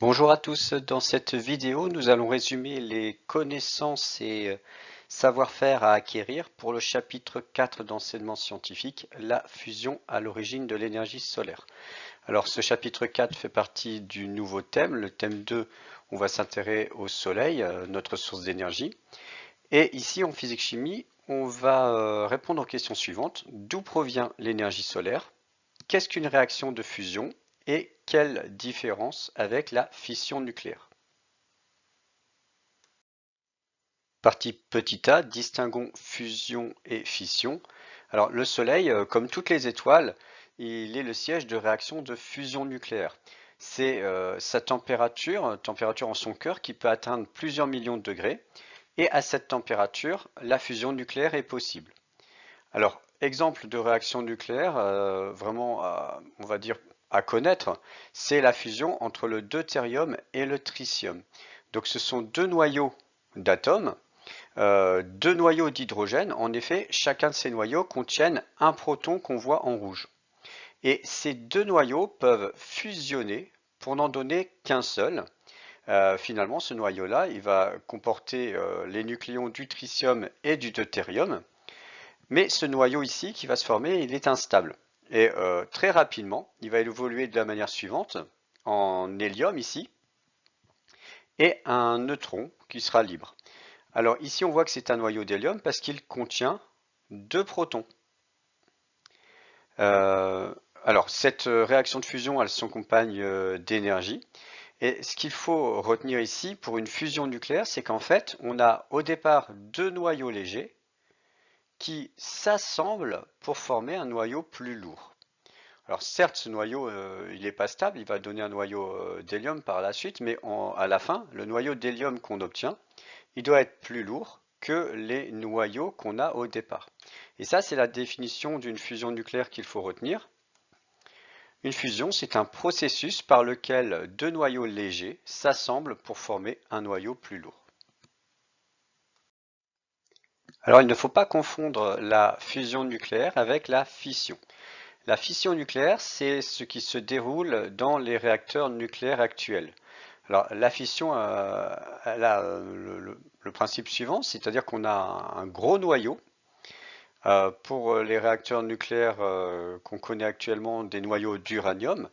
Bonjour à tous, dans cette vidéo nous allons résumer les connaissances et savoir-faire à acquérir pour le chapitre 4 d'enseignement scientifique, la fusion à l'origine de l'énergie solaire. Alors ce chapitre 4 fait partie du nouveau thème, le thème 2, on va s'intéresser au soleil, notre source d'énergie. Et ici en physique-chimie, on va répondre aux questions suivantes. D'où provient l'énergie solaire? Qu'est-ce qu'une réaction de fusion? Et quelle différence avec la fission nucléaire? Partie petit a, distinguons fusion et fission. Alors le Soleil, comme toutes les étoiles, il est le siège de réactions de fusion nucléaire. C'est sa température en son cœur, qui peut atteindre plusieurs millions de degrés. Et à cette température, la fusion nucléaire est possible. Alors, exemple de réaction nucléaire, vraiment, on va dire, à connaître, c'est la fusion entre le deutérium et le tritium. Donc ce sont deux noyaux d'atomes, deux noyaux d'hydrogène. En effet, chacun de ces noyaux contiennent un proton qu'on voit en rouge. Et ces deux noyaux peuvent fusionner pour n'en donner qu'un seul. Finalement, ce noyau-là, il va comporter les nucléons du tritium et du deutérium. Mais ce noyau ici qui va se former, il est instable. Et très rapidement, il va évoluer de la manière suivante, en hélium ici, et un neutron qui sera libre. Alors ici, on voit que c'est un noyau d'hélium parce qu'il contient deux protons. Euh, alors cette réaction de fusion, elle s'accompagne d'énergie. Et ce qu'il faut retenir ici pour une fusion nucléaire, c'est qu'en fait, on a au départ deux noyaux légers qui s'assemblent pour former un noyau plus lourd. Alors certes, ce noyau, il n'est pas stable, il va donner un noyau d'hélium par la suite, mais à la fin, le noyau d'hélium qu'on obtient, il doit être plus lourd que les noyaux qu'on a au départ. Et ça, c'est la définition d'une fusion nucléaire qu'il faut retenir. Une fusion, c'est un processus par lequel deux noyaux légers s'assemblent pour former un noyau plus lourd. Alors, il ne faut pas confondre la fusion nucléaire avec la fission. La fission nucléaire, c'est ce qui se déroule dans les réacteurs nucléaires actuels. Alors, la fission, elle a le principe suivant, c'est-à-dire qu'on a un gros noyau. Pour les réacteurs nucléaires qu'on connaît actuellement, des noyaux d'uranium.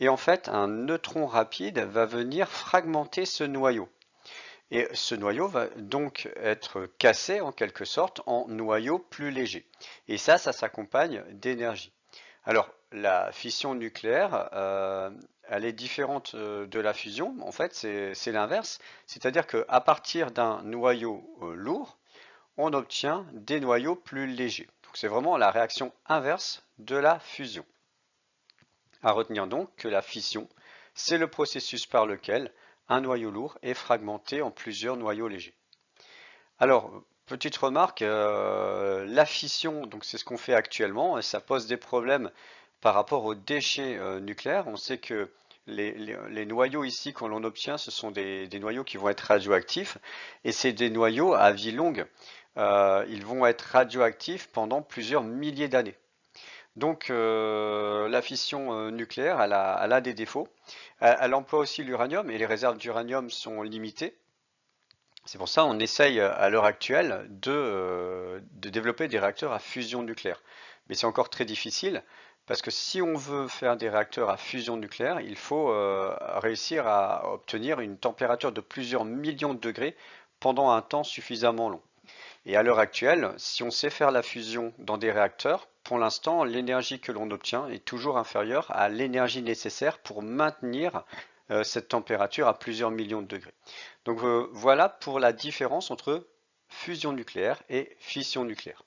Et en fait, un neutron rapide va venir fragmenter ce noyau. Et ce noyau va donc être cassé en quelque sorte en noyaux plus légers. Et ça s'accompagne d'énergie. Alors, la fission nucléaire, elle est différente de la fusion. En fait, c'est l'inverse. C'est-à-dire qu'à partir d'un noyau lourd, on obtient des noyaux plus légers. Donc, c'est vraiment la réaction inverse de la fusion. À retenir donc que la fission, c'est le processus par lequel un noyau lourd est fragmenté en plusieurs noyaux légers. Alors, petite remarque, la fission, donc c'est ce qu'on fait actuellement, et ça pose des problèmes par rapport aux déchets nucléaires. On sait que les noyaux ici qu'on l'on obtient, ce sont des noyaux qui vont être radioactifs, et c'est des noyaux à vie longue. Ils vont être radioactifs pendant plusieurs milliers d'années. Donc la fission nucléaire, elle a des défauts. Elle emploie aussi l'uranium, et les réserves d'uranium sont limitées. C'est pour ça qu'on essaye à l'heure actuelle de développer des réacteurs à fusion nucléaire. Mais c'est encore très difficile parce que si on veut faire des réacteurs à fusion nucléaire, il faut réussir à obtenir une température de plusieurs millions de degrés pendant un temps suffisamment long. Et à l'heure actuelle, si on sait faire la fusion dans des réacteurs, pour l'instant, l'énergie que l'on obtient est toujours inférieure à l'énergie nécessaire pour maintenir cette température à plusieurs millions de degrés. Donc voilà pour la différence entre fusion nucléaire et fission nucléaire.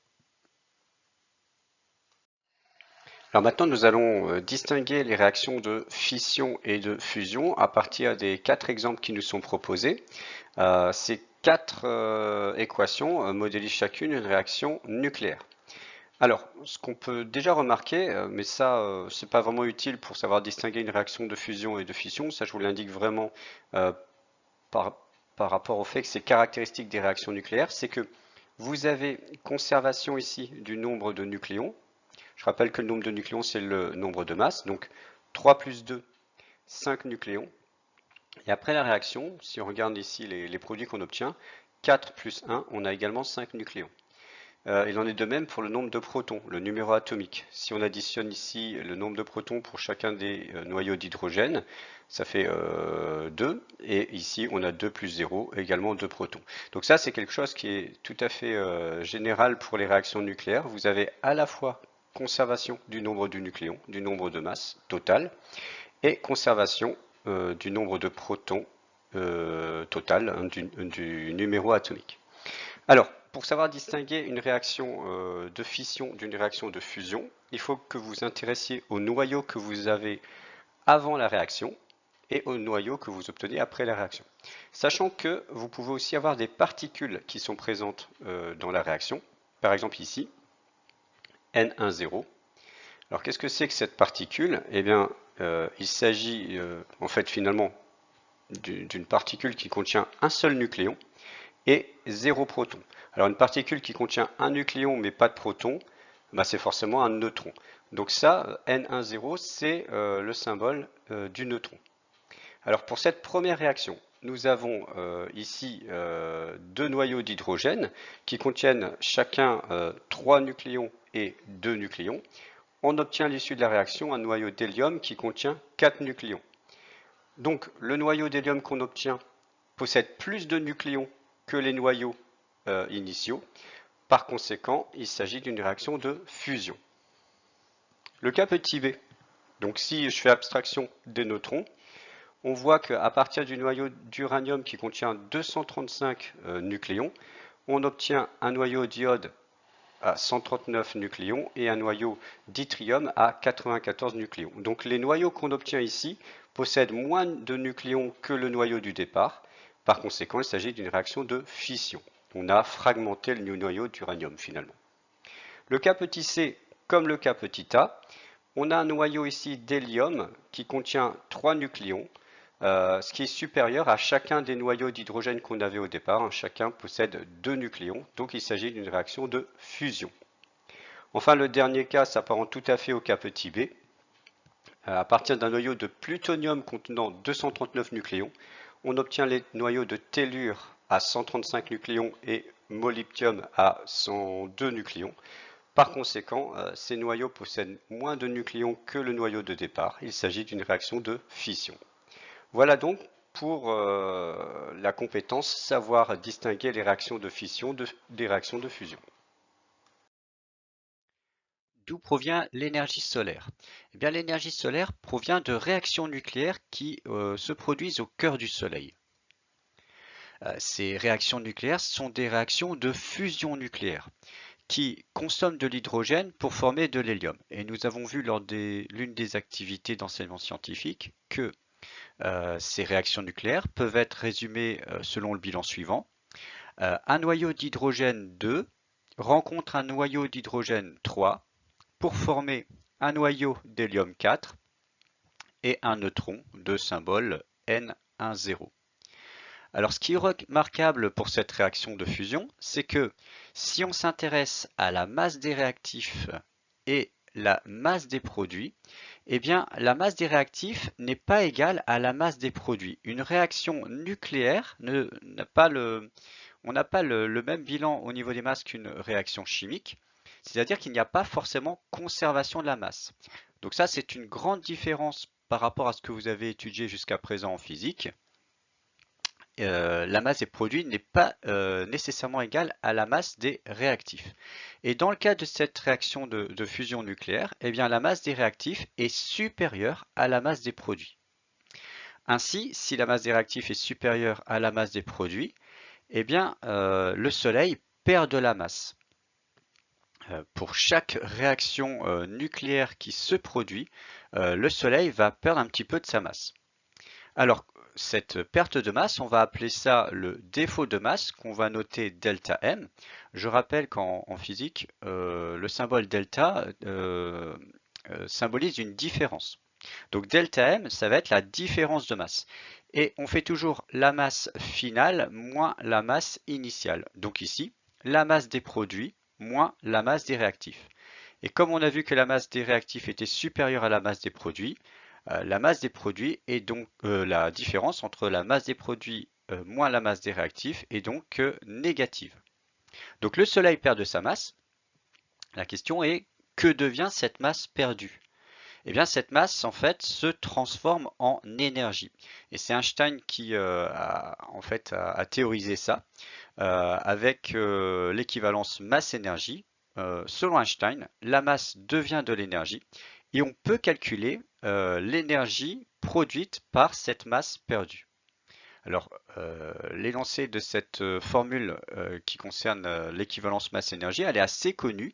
Alors maintenant, nous allons distinguer les réactions de fission et de fusion à partir des quatre exemples qui nous sont proposés. Ces quatre équations modélisent chacune une réaction nucléaire. Alors, ce qu'on peut déjà remarquer, mais ça, c'est pas vraiment utile pour savoir distinguer une réaction de fusion et de fission, ça je vous l'indique vraiment euh, par, par rapport au fait que c'est caractéristique des réactions nucléaires, c'est que vous avez conservation ici du nombre de nucléons. Je rappelle que le nombre de nucléons, c'est le nombre de masses, donc 3 plus 2, 5 nucléons. Et après la réaction, si on regarde ici les produits qu'on obtient, 4 plus 1, on a également 5 nucléons. Il en est de même pour le nombre de protons, le numéro atomique. Si on additionne ici le nombre de protons pour chacun des noyaux d'hydrogène, ça fait 2. Et ici, on a 2 plus 0, également 2 protons. Donc ça, c'est quelque chose qui est tout à fait général pour les réactions nucléaires. Vous avez à la fois conservation du nombre de nucléons, du nombre de masses totale, et conservation du nombre de protons total, hein, du numéro atomique. Alors, pour savoir distinguer une réaction de fission d'une réaction de fusion, il faut que vous vous intéressiez au noyau que vous avez avant la réaction et au noyau que vous obtenez après la réaction. Sachant que vous pouvez aussi avoir des particules qui sont présentes dans la réaction, par exemple ici, N10. Alors qu'est-ce que c'est que cette particule? Eh bien, il s'agit en fait finalement d'une particule qui contient un seul nucléon et 0 proton. Alors une particule qui contient un nucléon mais pas de proton, bah, c'est forcément un neutron. Donc ça, N10, c'est le symbole du neutron. Alors pour cette première réaction, nous avons ici deux noyaux d'hydrogène qui contiennent chacun 3 nucléons et 2 nucléons. On obtient à l'issue de la réaction un noyau d'hélium qui contient 4 nucléons. Donc le noyau d'hélium qu'on obtient possède plus de nucléons que les noyaux initiaux. Par conséquent, il s'agit d'une réaction de fusion. Le cas petit b. Donc si je fais abstraction des neutrons, on voit qu'à partir du noyau d'uranium qui contient 235 nucléons, on obtient un noyau d'iode à 139 nucléons et un noyau d'yttrium à 94 nucléons. Donc les noyaux qu'on obtient ici possèdent moins de nucléons que le noyau du départ. Par conséquent, il s'agit d'une réaction de fission. On a fragmenté le noyau d'uranium finalement. Le cas petit c comme le cas petit a, on a un noyau ici d'hélium qui contient 3 nucléons, ce qui est supérieur à chacun des noyaux d'hydrogène qu'on avait au départ. Hein. Chacun possède 2 nucléons, donc il s'agit d'une réaction de fusion. Enfin, le dernier cas s'apparente tout à fait au cas petit b. À partir d'un noyau de plutonium contenant 239 nucléons, on obtient les noyaux de tellure à 135 nucléons et molybdium à 102 nucléons. Par conséquent, ces noyaux possèdent moins de nucléons que le noyau de départ. Il s'agit d'une réaction de fission. Voilà donc pour la compétence savoir distinguer les réactions de fission des réactions de fusion. D'où provient l'énergie solaire? Eh bien, l'énergie solaire provient de réactions nucléaires qui se produisent au cœur du Soleil. Ces réactions nucléaires sont des réactions de fusion nucléaire qui consomment de l'hydrogène pour former de l'hélium. Et nous avons vu lors de l'une des activités d'enseignement scientifique que ces réactions nucléaires peuvent être résumées selon le bilan suivant. Un noyau d'hydrogène 2 rencontre un noyau d'hydrogène 3 pour former un noyau d'hélium 4 et un neutron de symbole N10. Alors ce qui est remarquable pour cette réaction de fusion, c'est que si on s'intéresse à la masse des réactifs et la masse des produits, eh bien la masse des réactifs n'est pas égale à la masse des produits. Une réaction nucléaire n'a pas on n'a pas le même bilan au niveau des masses qu'une réaction chimique, c'est-à-dire qu'il n'y a pas forcément conservation de la masse. Donc ça, c'est une grande différence par rapport à ce que vous avez étudié jusqu'à présent en physique. La masse des produits n'est pas nécessairement égale à la masse des réactifs. Et dans le cas de cette réaction de fusion nucléaire, eh bien, la masse des réactifs est supérieure à la masse des produits. Ainsi, si la masse des réactifs est supérieure à la masse des produits, eh bien, le Soleil perd de la masse. Pour chaque réaction nucléaire qui se produit, le Soleil va perdre un petit peu de sa masse. Alors, cette perte de masse, on va appeler ça le défaut de masse qu'on va noter delta M. Je rappelle qu'en physique, le symbole delta symbolise une différence. Donc delta M, ça va être la différence de masse. Et on fait toujours la masse finale moins la masse initiale. Donc ici, la masse des produits moins la masse des réactifs. Et comme on a vu que la masse des réactifs était supérieure à la masse des produits, La masse des produits est donc la différence entre la masse des produits moins la masse des réactifs est donc négative. Donc le Soleil perd de sa masse. La question est, que devient cette masse perdue? Eh bien, cette masse, en fait, se transforme en énergie. Et c'est Einstein qui a théorisé ça avec l'équivalence masse-énergie. Selon Einstein, la masse devient de l'énergie et on peut calculer l'énergie produite par cette masse perdue. Alors, l'énoncé de cette formule qui concerne l'équivalence masse-énergie, elle est assez connue.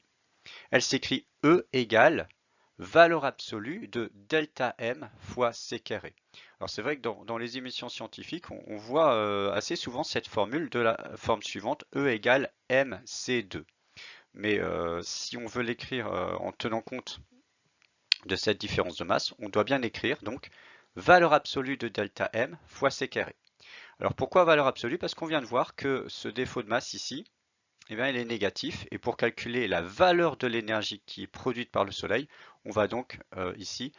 Elle s'écrit E égale valeur absolue de delta M fois C carré. Alors c'est vrai que dans les émissions scientifiques, on voit assez souvent cette formule de la forme suivante, E égale MC2. Mais si on veut l'écrire en tenant compte de cette différence de masse, on doit bien écrire donc valeur absolue de delta M fois C carré. Alors pourquoi valeur absolue? Parce qu'on vient de voir que ce défaut de masse ici, eh bien, il est négatif. Et pour calculer la valeur de l'énergie qui est produite par le Soleil, on va donc ici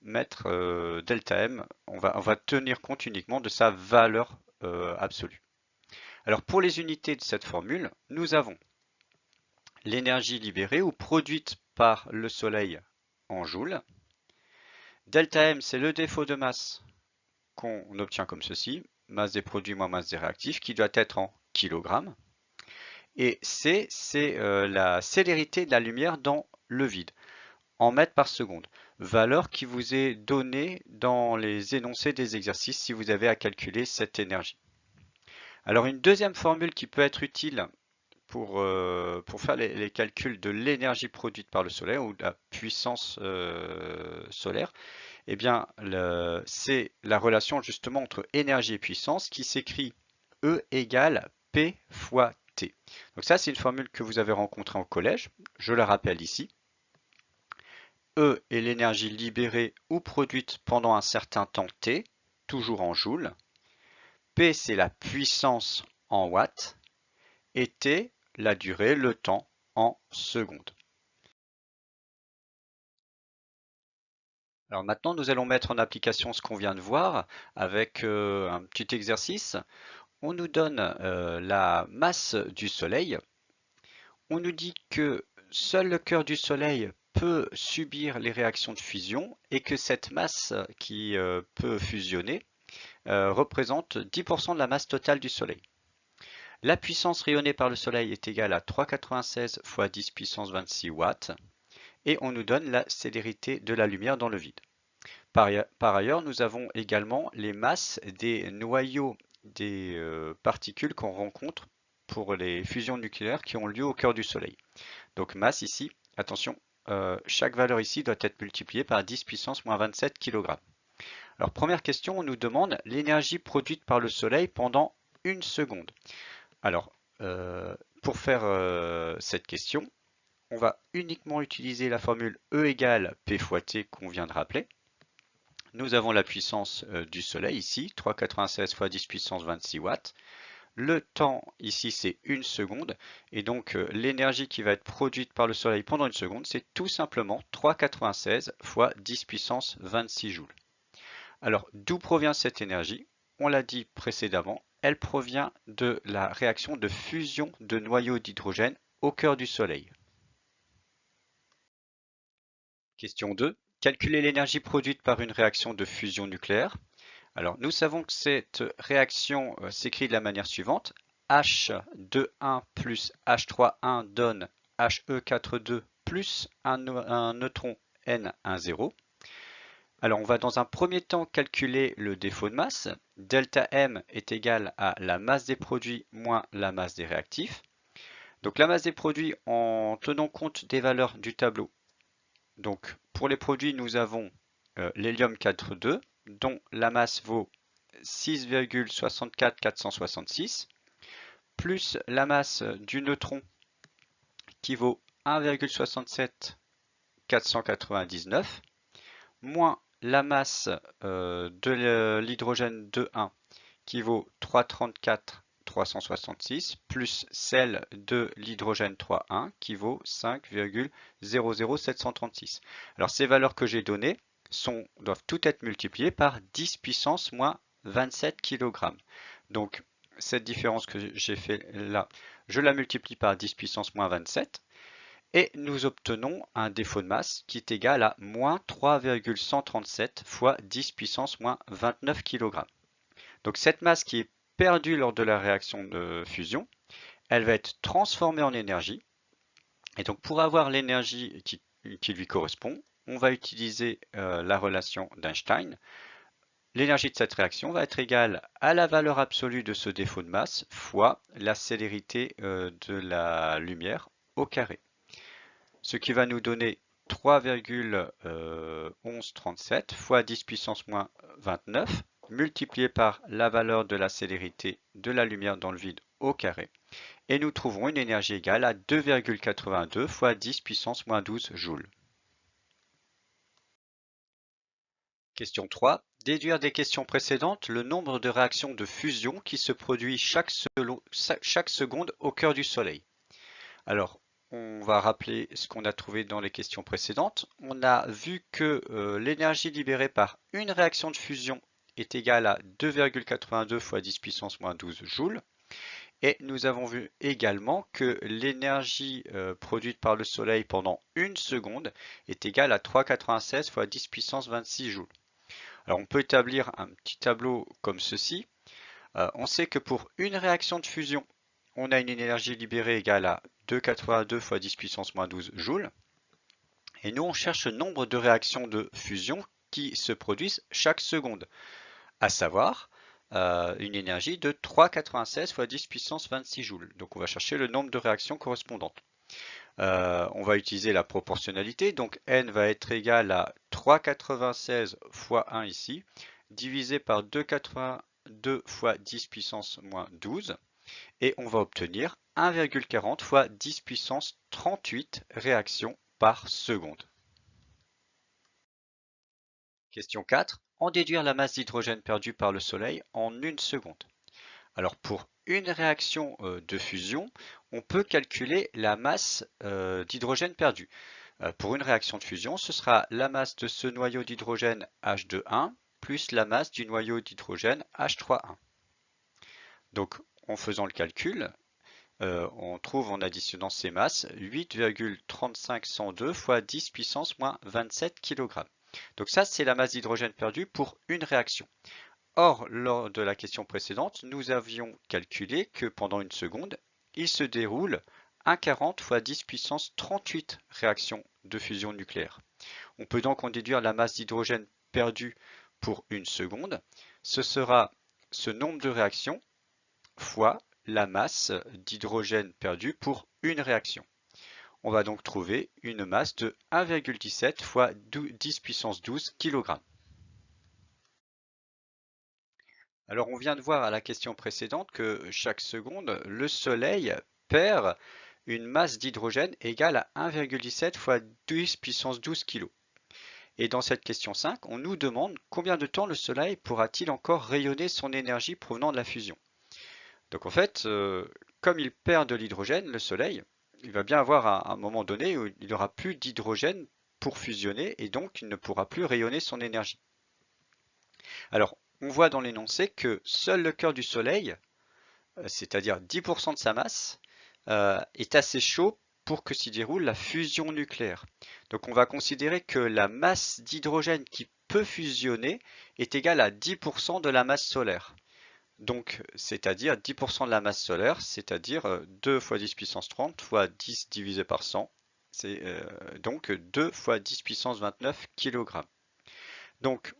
mettre delta M. On va tenir compte uniquement de sa valeur absolue. Alors pour les unités de cette formule, nous avons l'énergie libérée ou produite par le Soleil en joules. Delta M, c'est le défaut de masse qu'on obtient comme ceci, masse des produits moins masse des réactifs, qui doit être en kilogrammes. Et C, c'est la célérité de la lumière dans le vide, en mètres par seconde. Valeur qui vous est donnée dans les énoncés des exercices si vous avez à calculer cette énergie. Alors une deuxième formule qui peut être utile pour faire les calculs de l'énergie produite par le Soleil ou de la puissance solaire, eh bien c'est la relation justement entre énergie et puissance qui s'écrit E égale P fois T. Donc ça, c'est une formule que vous avez rencontrée en collège. Je la rappelle ici. E est l'énergie libérée ou produite pendant un certain temps T, toujours en joules. P, c'est la puissance en watts. Et T, la durée, le temps en secondes. Alors maintenant, nous allons mettre en application ce qu'on vient de voir avec un petit exercice. On nous donne la masse du Soleil. On nous dit que seul le cœur du Soleil peut subir les réactions de fusion et que cette masse qui peut fusionner représente 10% de la masse totale du Soleil. La puissance rayonnée par le Soleil est égale à 3,96 fois 10 puissance 26 watts et on nous donne la célérité de la lumière dans le vide. Par ailleurs, nous avons également les masses des noyaux des particules qu'on rencontre pour les fusions nucléaires qui ont lieu au cœur du Soleil. Donc masse ici, attention, chaque valeur ici doit être multipliée par 10 puissance moins 27 kg. Alors première question, on nous demande l'énergie produite par le Soleil pendant une seconde. Alors pour faire cette question, on va uniquement utiliser la formule E égale P fois T qu'on vient de rappeler. Nous avons la puissance du Soleil ici, 3,96 fois 10 puissance 26 watts. Le temps ici c'est une seconde et donc l'énergie qui va être produite par le Soleil pendant une seconde c'est tout simplement 3,96 fois 10 puissance 26 joules. Alors d'où provient cette énergie? On l'a dit précédemment, elle provient de la réaction de fusion de noyaux d'hydrogène au cœur du Soleil. Question 2. Calculer l'énergie produite par une réaction de fusion nucléaire. Alors, nous savons que cette réaction s'écrit de la manière suivante. H21 plus H31 donne He42 plus un neutron N10. Alors, on va dans un premier temps calculer le défaut de masse. Delta M est égal à la masse des produits moins la masse des réactifs. Donc, la masse des produits en tenant compte des valeurs du tableau. Donc, pour les produits, nous avons l'hélium 4,2 dont la masse vaut 6,64466 plus la masse du neutron qui vaut 1,67499 moins la masse de l'hydrogène 2,1 qui vaut 334 366 plus celle de l'hydrogène 3,1 qui vaut 5,00736. Alors ces valeurs que j'ai données, doivent toutes être multipliées par 10 puissance moins 27 kg. Donc cette différence que j'ai fait là, je la multiplie par 10 puissance moins 27 et nous obtenons un défaut de masse qui est égal à moins 3,137 fois 10 puissance moins 29 kg. Donc cette masse qui est perdue lors de la réaction de fusion, elle va être transformée en énergie. Et donc pour avoir l'énergie qui lui correspond, on va utiliser la relation d'Einstein. L'énergie de cette réaction va être égale à la valeur absolue de ce défaut de masse fois la célérité de la lumière au carré. Ce qui va nous donner 3,1137 fois 10 puissance moins 29 multiplié par la valeur de la célérité de la lumière dans le vide au carré. Et nous trouverons une énergie égale à 2,82 fois 10 puissance moins 12 joules. Question 3. Déduire des questions précédentes le nombre de réactions de fusion qui se produit chaque seconde au cœur du Soleil. Alors, on va rappeler ce qu'on a trouvé dans les questions précédentes. On a vu que l'énergie libérée par une réaction de fusion est égale à 2,82 fois 10 puissance moins 12 joules. Et nous avons vu également que l'énergie produite par le Soleil pendant une seconde est égale à 3,96 fois 10 puissance 26 joules. Alors on peut établir un petit tableau comme ceci. On sait que pour une réaction de fusion, on a une énergie libérée égale à 2,82 fois 10 puissance moins 12 joules. Et nous, on cherche le nombre de réactions de fusion qui se produisent chaque seconde, à savoir une énergie de 3,96 fois 10 puissance 26 joules. Donc on va chercher le nombre de réactions correspondantes. On va utiliser la proportionnalité, donc n va être égal à 3,96 fois 1 ici, divisé par 2,82 fois 10 puissance moins 12, et on va obtenir 1,40 fois 10 puissance 38 réactions par seconde. Question 4. En déduire la masse d'hydrogène perdue par le Soleil en une seconde. Alors pour une réaction de fusion, on peut calculer la masse d'hydrogène perdue. Pour une réaction de fusion, ce sera la masse de ce noyau d'hydrogène H2,1 plus la masse du noyau d'hydrogène H3,1. Donc en faisant le calcul, on trouve en additionnant ces masses 8,3502 fois 10 puissance moins 27 kg. Donc ça, c'est la masse d'hydrogène perdue pour une réaction. Or, lors de la question précédente, nous avions calculé que pendant une seconde, il se déroule 1,40 fois 10 puissance 38 réactions de fusion nucléaire. On peut donc en déduire la masse d'hydrogène perdue pour une seconde. Ce sera ce nombre de réactions fois la masse d'hydrogène perdue pour une réaction. On va donc trouver une masse de 1,17 fois 10 puissance 12 kg. Alors on vient de voir à la question précédente que chaque seconde, le Soleil perd une masse d'hydrogène égale à 1,17 fois 10 puissance 12 kg. Et dans cette question 5, on nous demande combien de temps le Soleil pourra-t-il encore rayonner son énergie provenant de la fusion. Donc en fait, comme il perd de l'hydrogène, le Soleil, il va bien avoir un moment donné où il n'aura plus d'hydrogène pour fusionner et donc il ne pourra plus rayonner son énergie. Alors, on voit dans l'énoncé que seul le cœur du Soleil, c'est-à-dire 10% de sa masse, est assez chaud pour que s'y déroule la fusion nucléaire. Donc on va considérer que la masse d'hydrogène qui peut fusionner est égale à 10% de la masse solaire. Donc, c'est-à-dire 10% de la masse solaire, c'est-à-dire 2 fois 10 puissance 30 fois 10 divisé par 100. C'est donc 2 fois 10 puissance 29 kg. Donc,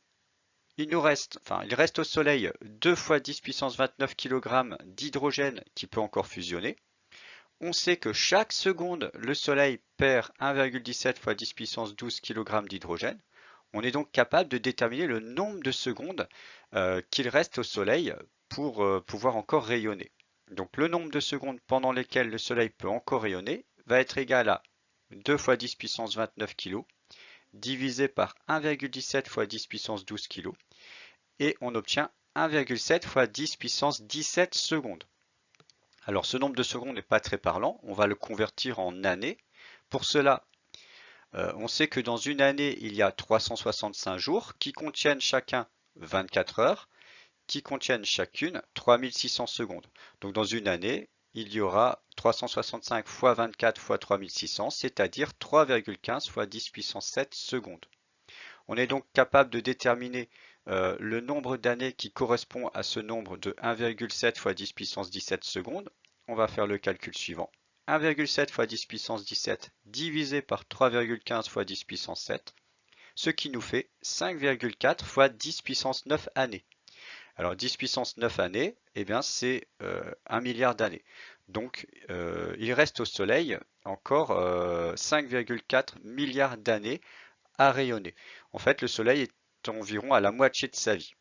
il reste au Soleil 2 fois 10 puissance 29 kg d'hydrogène qui peut encore fusionner. On sait que chaque seconde, le Soleil perd 1,17 fois 10 puissance 12 kg d'hydrogène. On est donc capable de déterminer le nombre de secondes qu'il reste au Soleil pour pouvoir encore rayonner. Donc le nombre de secondes pendant lesquelles le Soleil peut encore rayonner va être égal à 2 fois 10 puissance 29 kg divisé par 1,17 fois 10 puissance 12 kg et on obtient 1,7 fois 10 puissance 17 secondes. Alors ce nombre de secondes n'est pas très parlant, on va le convertir en années. Pour cela, On sait que dans une année, il y a 365 jours qui contiennent chacun 24 heures, qui contiennent chacune 3600 secondes. Donc dans une année, il y aura 365 fois 24 fois 3600, c'est-à-dire 3,15 fois 10 puissance 7 secondes. On est donc capable de déterminer le nombre d'années qui correspond à ce nombre de 1,7 fois 10 puissance 17 secondes. On va faire le calcul suivant. 1,7 fois 10 puissance 17 divisé par 3,15 fois 10 puissance 7, ce qui nous fait 5,4 fois 10 puissance 9 années. Alors 10 puissance 9 années, eh bien c'est 1 milliard d'années. Donc il reste au Soleil encore 5,4 milliards d'années à rayonner. En fait, le Soleil est environ à la moitié de sa vie.